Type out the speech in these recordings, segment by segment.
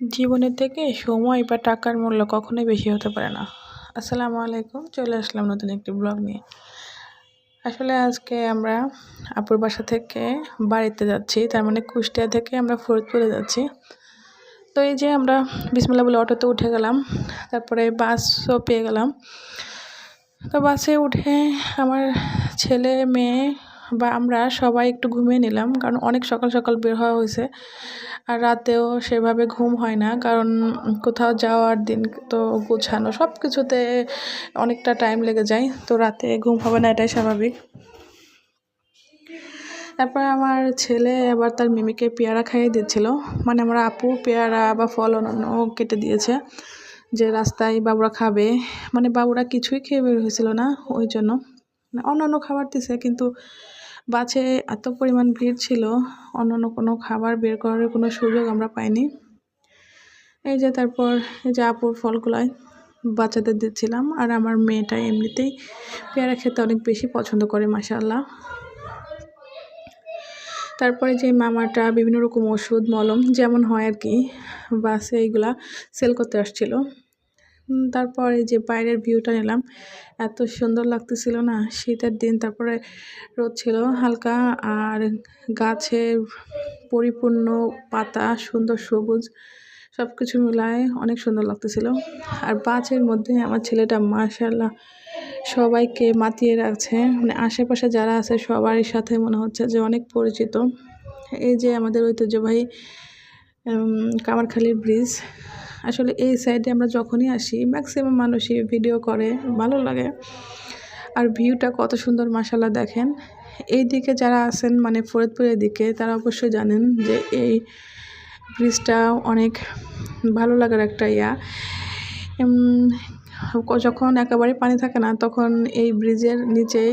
জীবনের থেকে সময় বা টাকার মূল্য কখনোই বেশি হতে পারে না। আসসালামু আলাইকুম, চলে আসলাম নতুন একটি ব্লগ নিয়ে। আসলে আজকে আমরা আপুর বাসা থেকে বাড়িতে যাচ্ছি, তার মানে কুষ্টিয়া থেকে আমরা ফরিদপুরে যাচ্ছি। তো এই যে আমরা বিসমিল্লাহ বলে অটোতে উঠে গেলাম, তারপরে বাসও পেয়ে গেলাম। তো বাসে উঠে আমার ছেলে মেয়ে বা আমরা সবাই একটু ঘুমিয়ে নিলাম, কারণ অনেক সকাল সকাল বের হওয়া হয়েছে। আর রাতেও সেভাবে ঘুম হয় না, কারণ কোথাও যাওয়ার দিন তো গোছানো সব কিছুতে অনেকটা টাইম লেগে যায়, তো রাতে ঘুম হবে না, এটাই স্বাভাবিক। তারপরে আমার ছেলে আবার তার মিমিকে পেয়ারা খাইয়ে দিচ্ছিল, মানে আমার আপু পেয়ারা বা ফল অন্যান্য কেটে দিয়েছে যে রাস্তায় বাবুরা খাবে, মানে বাবুরা কিছুই খেয়ে বের হয়েছিল না, ওই জন্য অন্যান্য খাবার দিছে, কিন্তু বাসে এত পরিমাণ ভিড় ছিল, অন্যান্য কোনো খাবার বের করার কোনো সুযোগ আমরা পাইনি। এই যে তারপর এই যে আপুর ফলগুলাই বাচ্চাদের দিচ্ছিলাম, আর আমার মেয়েটা এমনিতেই পেয়ারা খেতে অনেক বেশি পছন্দ করে, মাশাআল্লাহ। তারপরে যে মামাটা বিভিন্ন রকম ওষুধ মলম যেমন হয় আর কি বাসে এইগুলা সেল করতে আসছিল। তারপরে যে বাইরের ভিউটা নিলাম, এত সুন্দর লাগতেছিল না, শীতের দিন, তারপরে রোদ ছিল হালকা, আর গাছের পরিপূর্ণ পাতা সুন্দর সবুজ, সব কিছু মিলায় অনেক সুন্দর লাগতেছিল। আর বাসের মধ্যে আমার ছেলেটা মাশাআল্লাহ সবাইকে মাতিয়ে রাখছে, মানে আশেপাশে যারা আছে সবারই সাথে মনে হচ্ছে যে অনেক পরিচিত। এই যে আমাদের ঐতিহ্যবাহী কামারখালীর ব্রিজ, আসলে এই সাইডে আমরা যখনই আসি ম্যাক্সিমাম মানুষই ভিডিও করে, ভালো লাগে। আর ভিউটা কত সুন্দর মাশাআল্লাহ দেখেন। এই দিকে যারা আছেন মানে ফরিদপুরের দিকে, তারা অবশ্যই জানেন যে এই ব্রিজটা অনেক ভালো লাগার একটা যখন একেবারে পানি থাকে না, তখন এই ব্রিজের নিচেই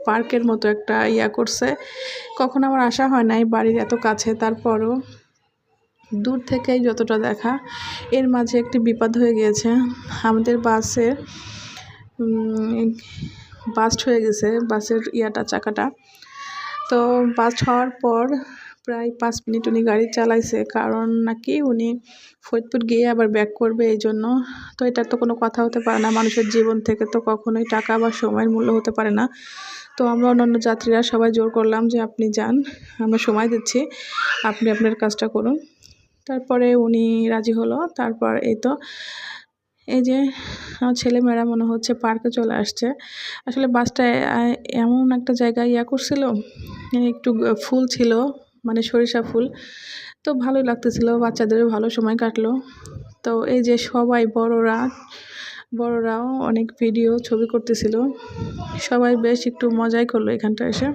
পার্কের মতো একটা করছে। কখনো আমার আসা হয় নাই বাড়ির এত কাছে, তারপরও দূর থেকেই যতটা দেখা, এর মাঝে একটি বিপদ হয়ে গিয়েছে। আমাদের বাস্ট হয়ে গেছে, বাসের চাকাটা। তো বাস্ট হওয়ার পর প্রায় 5 মিনিট উনি গাড়ি চালাইছে, কারণ নাকি উনি ফরিদপুর গিয়ে আবার ব্যাক করবে, এই জন্য। তো এটা তো কোনো কথা হতে পারে না, মানুষের জীবন থেকে তো কখনোই টাকা বা সময়ের মূল্য হতে পারে না। তো আমরা অন্যান্য যাত্রীরা সবাই জোর করলাম যে আপনি যান, আমরা সময় দিচ্ছি, আপনি আপনার কাজটা করুন। তারপরে উনি রাজি হলো। তারপর এই যে আমার ছেলেমেয়েরা মনে হচ্ছে পার্কে চলে আসছে। আসলে বাসটা এমন একটা জায়গায় করছিল, একটু ফুল ছিল, মানে সরিষা ফুল, তো ভালোই লাগতেছিল, বাচ্চাদেরও ভালো সময় কাটলো। তো এই যে সবাই বড়রাও অনেক ভিডিও ছবি করতেছিল, সবাই বেশ একটু মজাই করলো এখানটা এসে।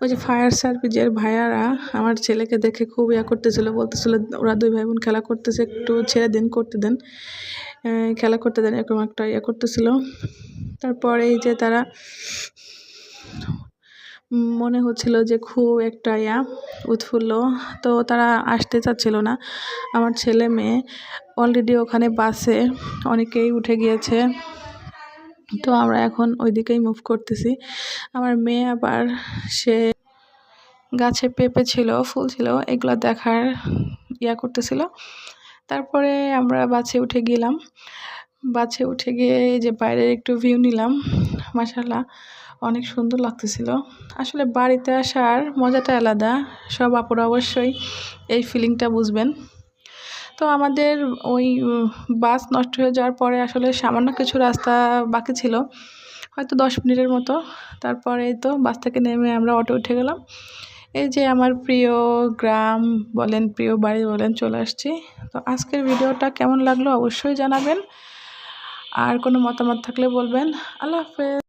ওই যে ফায়ার সার্ভিসের ভাইয়ারা আমার ছেলেকে দেখে খুব করতেছিল, বলতেছিল ওরা 2 ভাই বোন খেলা করতেছে, একটু ছেড়ে দিন, করতে দেন, খেলা করতে দেন, এরকম একটা করতেছিল। তারপরে এই যে তারা মনে হচ্ছিল যে খুব একটা উৎফুল্ল, তো তারা আসতে চাচ্ছিল না। আমার ছেলে মেয়ে অলরেডি ওখানে বাসে অনেকেই উঠে গিয়েছে, তো আমরা এখন ওই দিকেই মুভ করতেছি। আমার মেয়ে আবার সে গাছে পেঁপে ছিল, ফুল ছিল, এগুলো দেখার করতেছিল। তারপরে আমরা বাসে উঠে গেলাম, বাসে উঠে গিয়ে এই যে বাইরের একটু ভিউ নিলাম, মাশাআল্লাহ অনেক সুন্দর লাগতেছিল। আসলে বাড়িতে আসার মজাটা আলাদা, সব আপুরা অবশ্যই এই ফিলিংটা বুঝবেন। তো আমাদের ওই বাস নষ্ট হয়ে যাওয়ার পরে আসলে সামান্য কিছু রাস্তা বাকি ছিল, হয়তো 10 মিনিটের মতো। তারপরে তো বাস থেকে নেমে আমরা অটো উঠে গেলাম। এই যে আমার প্রিয় গ্রাম বলেন, প্রিয় বাড়ি বলেন, চলে আসছি। তো আজকের ভিডিওটা কেমন লাগলো অবশ্যই জানাবেন, আর কোনো মতামত থাকলে বলবেন। আল্লাহ হাফেজ।